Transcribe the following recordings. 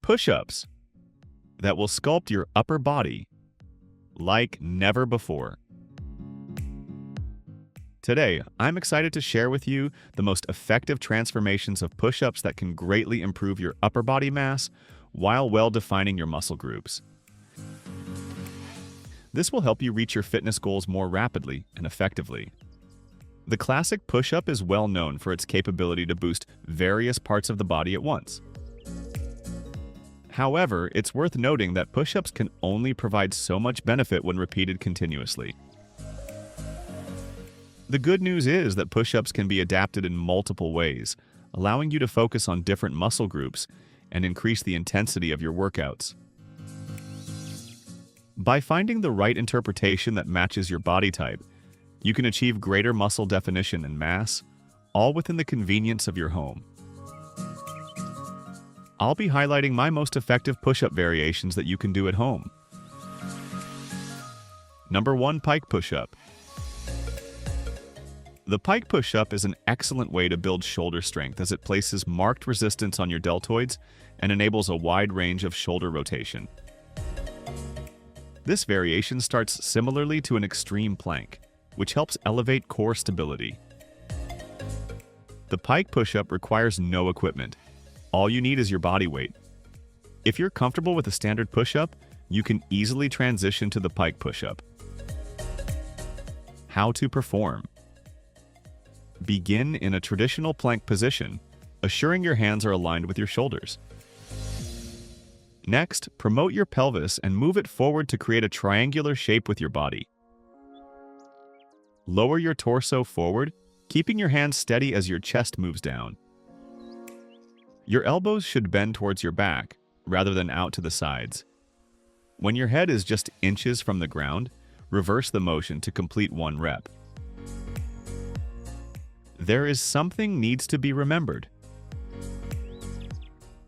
Push-ups that will sculpt your upper body like never before. Today, I'm excited to share with you the most effective transformations of push-ups that can greatly improve your upper body mass while well-defining your muscle groups. This will help you reach your fitness goals more rapidly and effectively. The classic push-up is well known for its capability to boost various parts of the body at once. However, it's worth noting that push-ups can only provide so much benefit when repeated continuously. The good news is that push-ups can be adapted in multiple ways, allowing you to focus on different muscle groups and increase the intensity of your workouts. By finding the right interpretation that matches your body type, you can achieve greater muscle definition and mass, all within the convenience of your home. I'll be highlighting my most effective push-up variations that you can do at home. Number 1. Pike Push-Up. The Pike Push-Up is an excellent way to build shoulder strength as it places marked resistance on your deltoids and enables a wide range of shoulder rotation. This variation starts similarly to an extreme plank, which helps elevate core stability. The Pike Push-Up requires no equipment. All you need is your body weight. If you're comfortable with a standard push-up, you can easily transition to the Pike Push-Up. How to perform. Begin in a traditional plank position, assuring your hands are aligned with your shoulders. Next, promote your pelvis and move it forward to create a triangular shape with your body. Lower your torso forward, keeping your hands steady as your chest moves down. Your elbows should bend towards your back, rather than out to the sides. When your head is just inches from the ground, reverse the motion to complete one rep. There is something needs to be remembered.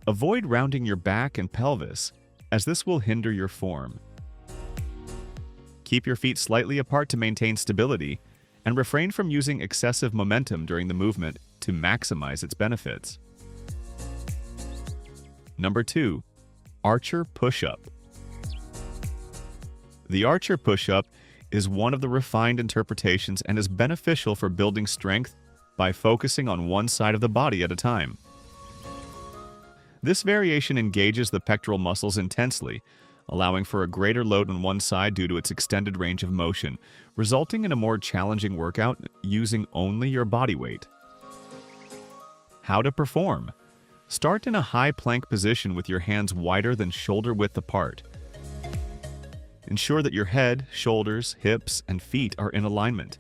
Avoid rounding your back and pelvis, as this will hinder your form. Keep your feet slightly apart to maintain stability, and refrain from using excessive momentum during the movement to maximize its benefits. Number 2. Archer Push-Up. The Archer Push-Up is one of the refined interpretations and is beneficial for building strength by focusing on one side of the body at a time. This variation engages the pectoral muscles intensely, allowing for a greater load on one side due to its extended range of motion, resulting in a more challenging workout using only your body weight. How to perform. Start in a high plank position with your hands wider than shoulder width apart. Ensure that your head, shoulders, hips, and feet are in alignment.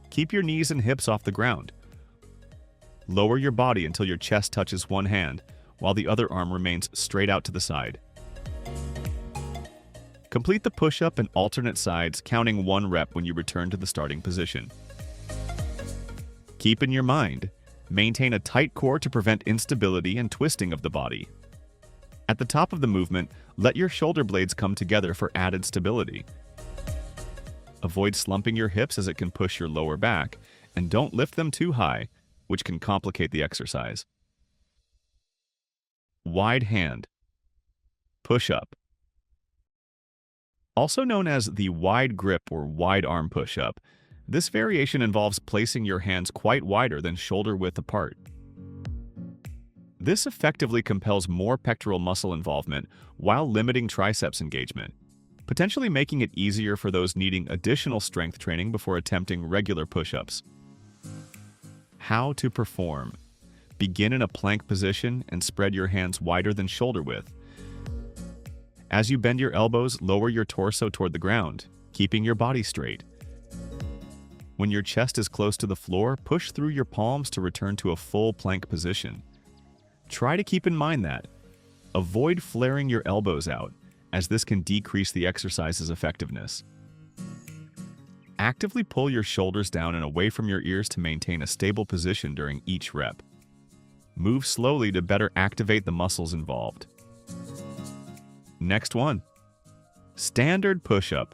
Keep your knees and hips off the ground. Lower your body until your chest touches one hand, while the other arm remains straight out to the side. Complete the push-up in alternate sides, counting one rep when you return to the starting position. Keep in your mind, maintain a tight core to prevent instability and twisting of the body. At the top of the movement, let your shoulder blades come together for added stability. Avoid slumping your hips as it can push your lower back, and don't lift them too high, which can complicate the exercise. Wide hand push-up. Also known as the wide grip or wide arm push-up, this variation involves placing your hands quite wider than shoulder width apart. This effectively compels more pectoral muscle involvement while limiting triceps engagement, potentially making it easier for those needing additional strength training before attempting regular push-ups. How to perform. Begin in a plank position and spread your hands wider than shoulder width. As you bend your elbows, lower your torso toward the ground, keeping your body straight. When your chest is close to the floor, push through your palms to return to a full plank position. Try to keep in mind that. Avoid flaring your elbows out, as this can decrease the exercise's effectiveness. Actively pull your shoulders down and away from your ears to maintain a stable position during each rep. Move slowly to better activate the muscles involved. Next one. Standard push-up.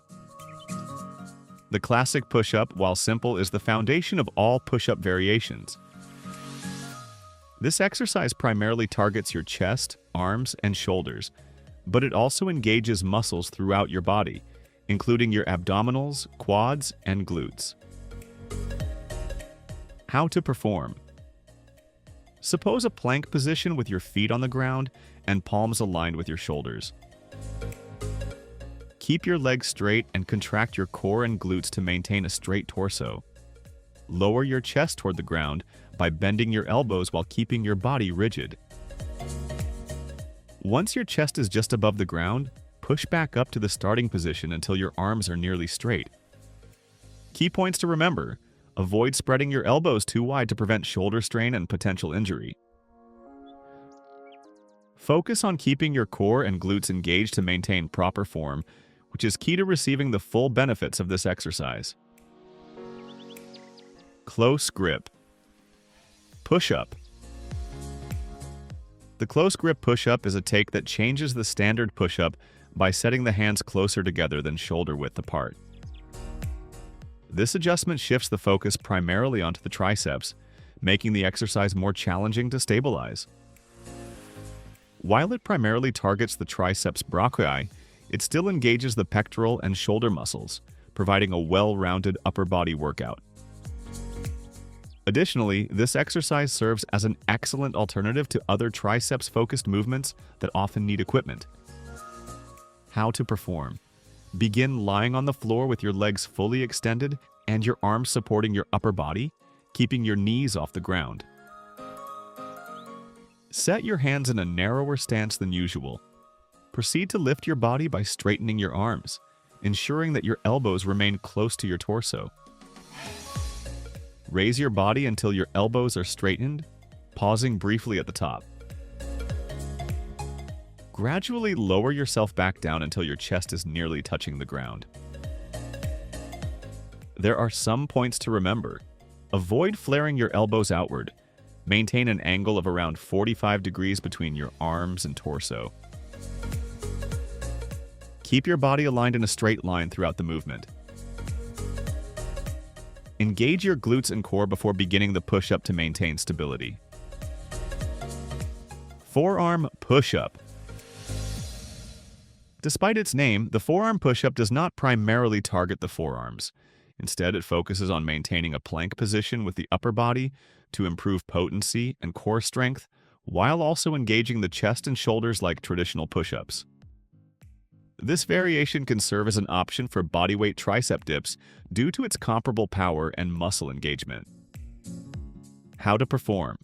The classic push-up, while simple, is the foundation of all push-up variations. This exercise primarily targets your chest, arms and shoulders, but it also engages muscles throughout your body, including your abdominals, quads, and glutes. How to perform. Suppose a plank position with your feet on the ground and palms aligned with your shoulders. Keep your legs straight and contract your core and glutes to maintain a straight torso. Lower your chest toward the ground by bending your elbows while keeping your body rigid. Once your chest is just above the ground, push back up to the starting position until your arms are nearly straight. Key points to remember: avoid spreading your elbows too wide to prevent shoulder strain and potential injury. Focus on keeping your core and glutes engaged to maintain proper form, which is key to receiving the full benefits of this exercise. Close grip. Push-up. The close grip push-up is a take that changes the standard push-up by setting the hands closer together than shoulder width apart. This adjustment shifts the focus primarily onto the triceps, making the exercise more challenging to stabilize. While it primarily targets the triceps brachii, it still engages the pectoral and shoulder muscles, providing a well-rounded upper body workout. Additionally, this exercise serves as an excellent alternative to other triceps-focused movements that often need equipment. How to perform. Begin lying on the floor with your legs fully extended and your arms supporting your upper body, keeping your knees off the ground. Set your hands in a narrower stance than usual. Proceed to lift your body by straightening your arms, ensuring that your elbows remain close to your torso. Raise your body until your elbows are straightened, pausing briefly at the top. Gradually lower yourself back down until your chest is nearly touching the ground. There are some points to remember. Avoid flaring your elbows outward. Maintain an angle of around 45 degrees between your arms and torso. Keep your body aligned in a straight line throughout the movement. Engage your glutes and core before beginning the push-up to maintain stability. Forearm Push-Up. Despite its name, the forearm push-up does not primarily target the forearms. Instead, it focuses on maintaining a plank position with the upper body to improve potency and core strength, while also engaging the chest and shoulders like traditional push-ups. This variation can serve as an option for bodyweight tricep dips due to its comparable power and muscle engagement. How to perform.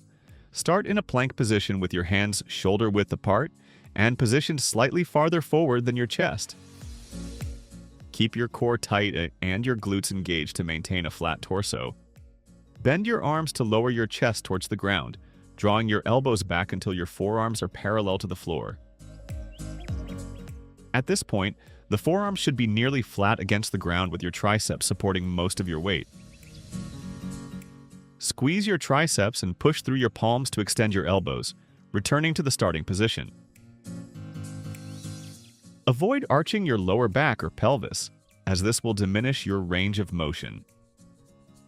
Start in a plank position with your hands shoulder width apart and positioned slightly farther forward than your chest. Keep your core tight and your glutes engaged to maintain a flat torso. Bend your arms to lower your chest towards the ground, drawing your elbows back until your forearms are parallel to the floor. At this point, the forearms should be nearly flat against the ground with your triceps supporting most of your weight. Squeeze your triceps and push through your palms to extend your elbows, returning to the starting position. Avoid arching your lower back or pelvis, as this will diminish your range of motion.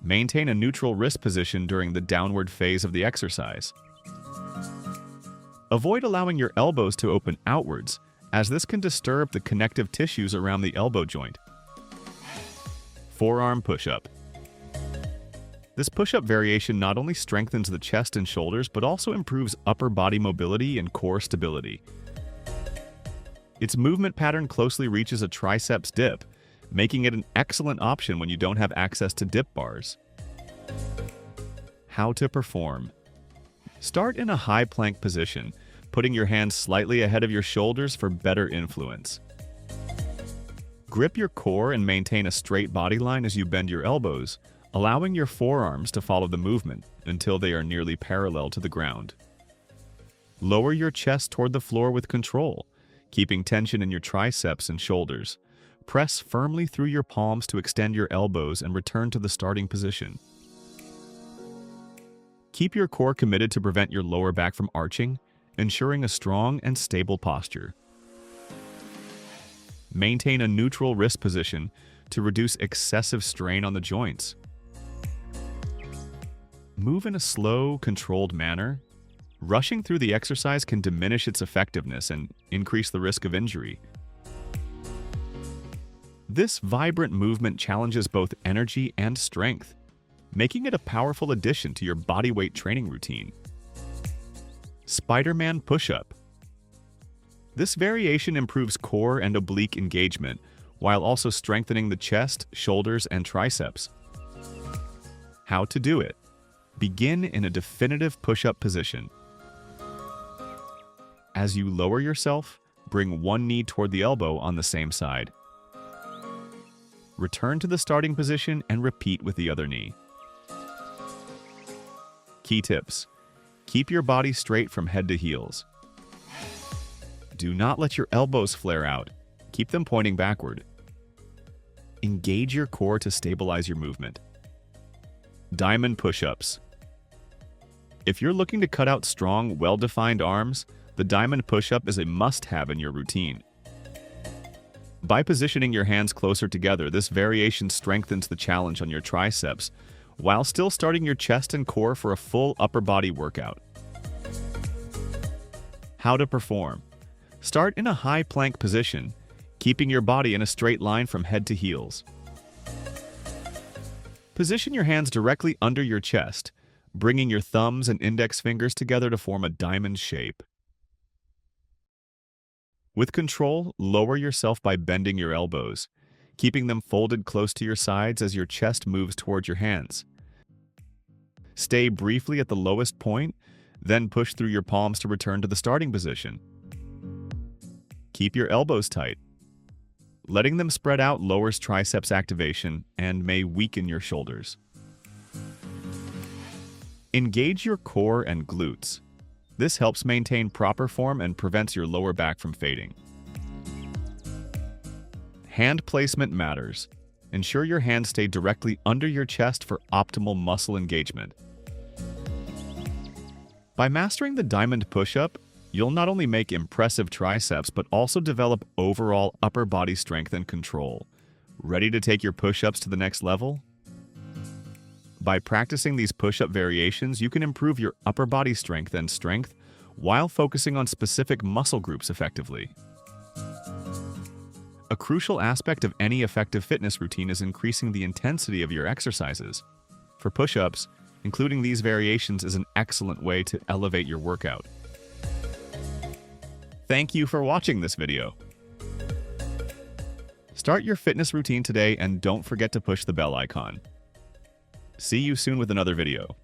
Maintain a neutral wrist position during the downward phase of the exercise. Avoid allowing your elbows to open outwards, as this can disturb the connective tissues around the elbow joint. Forearm Push-Up. This push-up variation not only strengthens the chest and shoulders, but also improves upper body mobility and core stability. Its movement pattern closely reaches a triceps dip, making it an excellent option when you don't have access to dip bars. How to perform. Start in a high plank position, putting your hands slightly ahead of your shoulders for better influence. Grip your core and maintain a straight body line as you bend your elbows, allowing your forearms to follow the movement until they are nearly parallel to the ground. Lower your chest toward the floor with control, keeping tension in your triceps and shoulders. Press firmly through your palms to extend your elbows and return to the starting position. Keep your core committed to prevent your lower back from arching, ensuring a strong and stable posture. Maintain a neutral wrist position to reduce excessive strain on the joints. Move in a slow, controlled manner, Rushing through the exercise can diminish its effectiveness and increase the risk of injury. This vibrant movement challenges both energy and strength, making it a powerful addition to your bodyweight training routine. Spider-Man Push-Up. This variation improves core and oblique engagement while also strengthening the chest, shoulders, and triceps. How to do it. Begin in a definitive push-up position. As you lower yourself, bring one knee toward the elbow on the same side. Return to the starting position and repeat with the other knee. Key tips. Keep your body straight from head to heels. Do not let your elbows flare out. Keep them pointing backward. Engage your core to stabilize your movement. Diamond push-ups. If you're looking to cut out strong, well-defined arms, the diamond push-up is a must-have in your routine. By positioning your hands closer together, this variation strengthens the challenge on your triceps, while still starting your chest and core for a full upper body workout. How to perform. Start in a high plank position, keeping your body in a straight line from head to heels. Position your hands directly under your chest, bringing your thumbs and index fingers together to form a diamond shape. With control, lower yourself by bending your elbows, keeping them folded close to your sides as your chest moves toward your hands. Stay briefly at the lowest point, then push through your palms to return to the starting position. Keep your elbows tight. Letting them spread out lowers triceps activation and may weaken your shoulders. Engage your core and glutes. This helps maintain proper form and prevents your lower back from fading. Hand placement matters. Ensure your hands stay directly under your chest for optimal muscle engagement. By mastering the diamond push-up, you'll not only make impressive triceps but also develop overall upper body strength and control. Ready to take your push-ups to the next level? By practicing these push-up variations, you can improve your upper body strength while focusing on specific muscle groups effectively. A crucial aspect of any effective fitness routine is increasing the intensity of your exercises. For push-ups, including these variations is an excellent way to elevate your workout. Thank you for watching this video. Start your fitness routine today and don't forget to push the bell icon. See you soon with another video.